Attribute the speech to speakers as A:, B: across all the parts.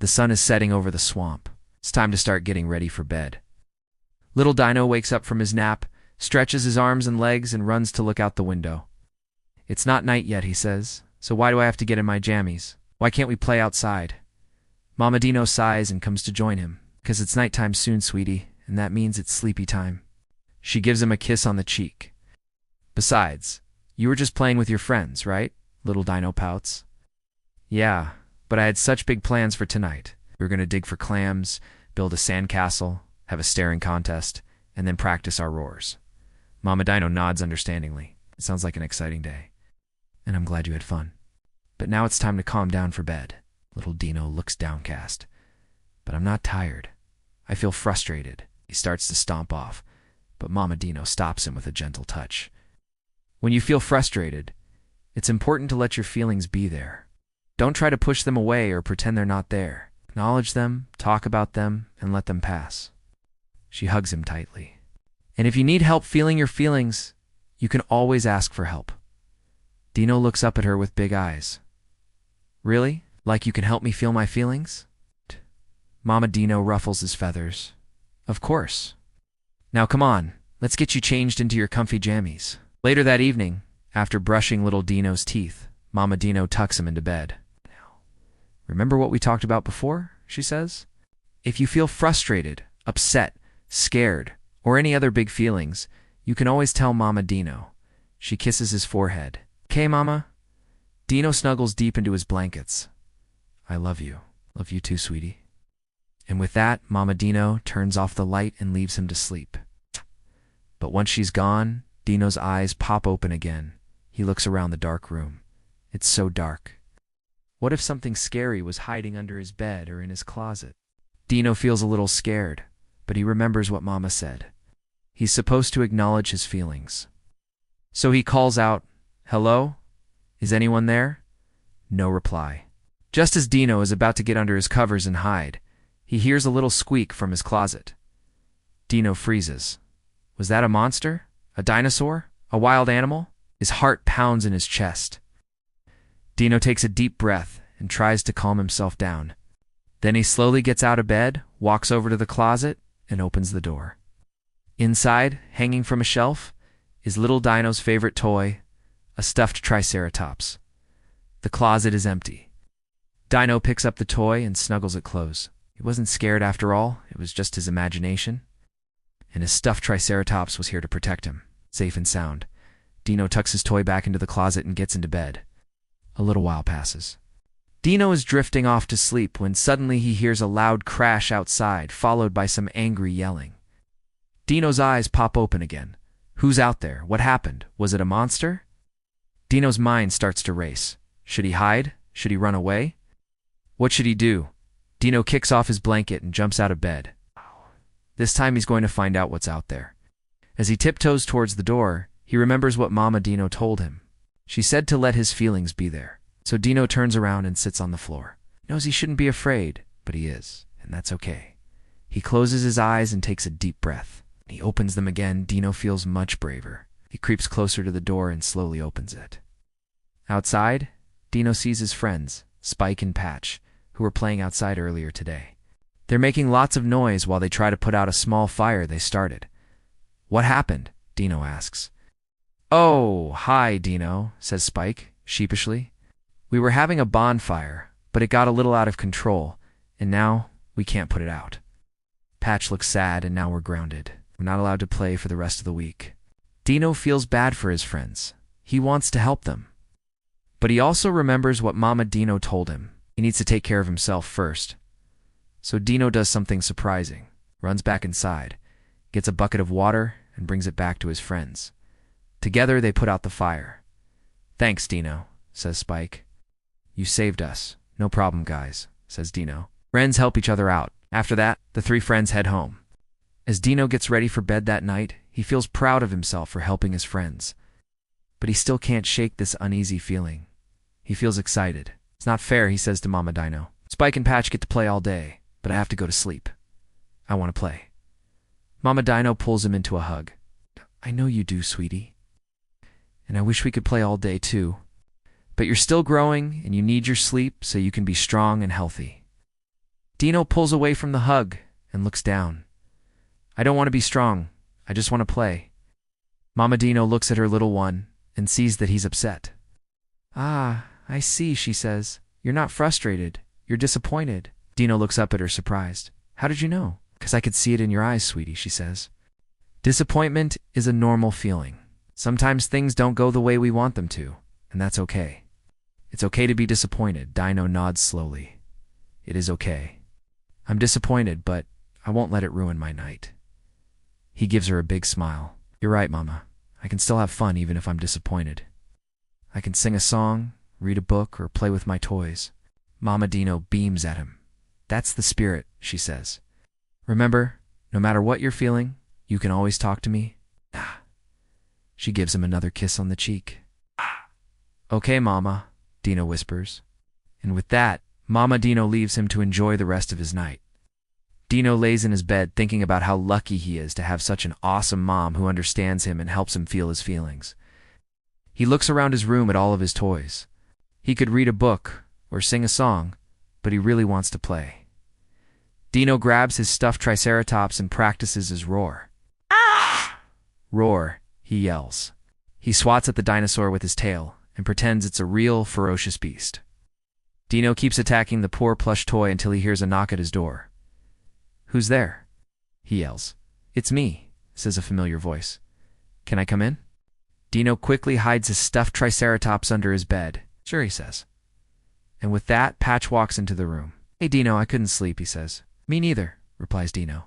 A: The sun is setting over the swamp. It's time to start getting ready for bed. Little Dino wakes up from his nap, stretches his arms and legs, and runs to look out the window. "It's not night yet," he says, "so why do I have to get in my jammies? Why can't we play outside?" Mama Dino sighs and comes to join him. "'Cause it's nighttime soon, sweetie, and that means it's sleepy time." She gives him a kiss on the cheek. "Besides, you were just playing with your friends, right?" Little Dino pouts. "Yeah, but I had such big plans for tonight. We were going to dig for clams, build a sandcastle, have a staring contest, and then practice our roars." Mama Dino nods understandingly. "It sounds like an exciting day. And I'm glad you had fun. But now it's time to calm down for bed." Little Dino looks downcast. "But I'm not tired. I feel frustrated." He starts to stomp off, but Mama Dino stops him with a gentle touch. "When you feel frustrated, it's important to let your feelings be there. Don't try to push them away or pretend they're not there. Acknowledge them, talk about them, and let them pass." She hugs him tightly. "And if you need help feeling your feelings, you can always ask for help." Dino looks up at her with big eyes. "Really? Like you can help me feel my feelings?" Mama Dino ruffles his feathers. "Of course. Now come on, let's get you changed into your comfy jammies." Later that evening, after brushing little Dino's teeth, Mama Dino tucks him into bed. "Remember what we talked about before?" she says. "If you feel frustrated, upset, scared, or any other big feelings, you can always tell Mama Dino." She kisses his forehead. "'Kay, Mama?" Dino snuggles deep into his blankets. "I love you. Love you too, sweetie." And with that, Mama Dino turns off the light and leaves him to sleep. But once she's gone, Dino's eyes pop open again. He looks around the dark room. It's so dark. What if something scary was hiding under his bed or in his closet? Dino feels a little scared, but he remembers what Mama said. He's supposed to acknowledge his feelings. So he calls out, "Hello? Is anyone there?" No reply. Just as Dino is about to get under his covers and hide, he hears a little squeak from his closet. Dino freezes. Was that a monster? A dinosaur? A wild animal? His heart pounds in his chest. Dino takes a deep breath and tries to calm himself down. Then he slowly gets out of bed, walks over to the closet, and opens the door. Inside, hanging from a shelf, is little Dino's favorite toy, a stuffed Triceratops. The closet is empty. Dino picks up the toy and snuggles it close. He wasn't scared after all, it was just his imagination. And his stuffed Triceratops was here to protect him, safe and sound. Dino tucks his toy back into the closet and gets into bed. A little while passes. Dino is drifting off to sleep when suddenly he hears a loud crash outside, followed by some angry yelling. Dino's eyes pop open again. Who's out there? What happened? Was it a monster? Dino's mind starts to race. Should he hide? Should he run away? What should he do? Dino kicks off his blanket and jumps out of bed. This time he's going to find out what's out there. As he tiptoes towards the door, he remembers what Mama Dino told him. She said to let his feelings be there. So Dino turns around and sits on the floor. He knows he shouldn't be afraid, but he is, and that's okay. He closes his eyes and takes a deep breath. When he opens them again, Dino feels much braver. He creeps closer to the door and slowly opens it. Outside, Dino sees his friends, Spike and Patch, who were playing outside earlier today. They're making lots of noise while they try to put out a small fire they started. What happened? Dino asks. Oh, hi, Dino, says Spike, sheepishly. We were having a bonfire, but it got a little out of control, and now we can't put it out. Patch looks sad, and now we're grounded. We're not allowed to play for the rest of the week. Dino feels bad for his friends. He wants to help them. But he also remembers what Mama Dino told him. He needs to take care of himself first. So Dino does something surprising, runs back inside, gets a bucket of water, and brings it back to his friends. Together they put out the fire. Thanks, Dino, says Spike. You saved us. No problem, guys, says Dino. Friends help each other out. After that, the three friends head home. As Dino gets ready for bed that night, he feels proud of himself for helping his friends. But he still can't shake this uneasy feeling. He feels excited. It's not fair, he says to Mama Dino. Spike and Patch get to play all day, but I have to go to sleep. I want to play. Mama Dino pulls him into a hug. I know you do, sweetie. And I wish we could play all day too. But you're still growing, and you need your sleep so you can be strong and healthy. Dino pulls away from the hug and looks down. I don't want to be strong. I just want to play. Mama Dino looks at her little one and sees that he's upset. Ah, I see, she says. You're not frustrated. You're disappointed. Dino looks up at her surprised. How did you know? 'Cause I could see it in your eyes, sweetie, she says. Disappointment is a normal feeling. Sometimes things don't go the way we want them to, and that's okay. It's okay to be disappointed. Dino nods slowly. It is okay. I'm disappointed, but I won't let it ruin my night. He gives her a big smile. You're right, Mama. I can still have fun even if I'm disappointed. I can sing a song, read a book, or play with my toys. Mama Dino beams at him. That's the spirit, she says. Remember, no matter what you're feeling, you can always talk to me. Ah. She gives him another kiss on the cheek. Ah. Okay, Mama, Dino whispers. And with that, Mama Dino leaves him to enjoy the rest of his night. Dino lays in his bed thinking about how lucky he is to have such an awesome mom who understands him and helps him feel his feelings. He looks around his room at all of his toys. He could read a book or sing a song, but he really wants to play. Dino grabs his stuffed Triceratops and practices his roar. Ah! Roar, he yells. He swats at the dinosaur with his tail and pretends it's a real, ferocious beast. Dino keeps attacking the poor plush toy until he hears a knock at his door. Who's there? He yells. It's me, says a familiar voice. Can I come in? Dino quickly hides his stuffed Triceratops under his bed. Sure, he says. And with that, Patch walks into the room. Hey, Dino, I couldn't sleep, he says. Me neither, replies Dino.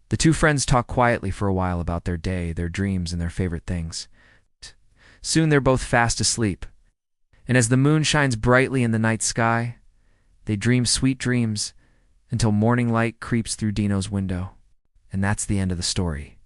A: The two friends talk quietly for a while about their day, their dreams, and their favorite things. Soon they're both fast asleep. And as the moon shines brightly in the night sky, they dream sweet dreams until morning light creeps through Dino's window. And that's the end of the story.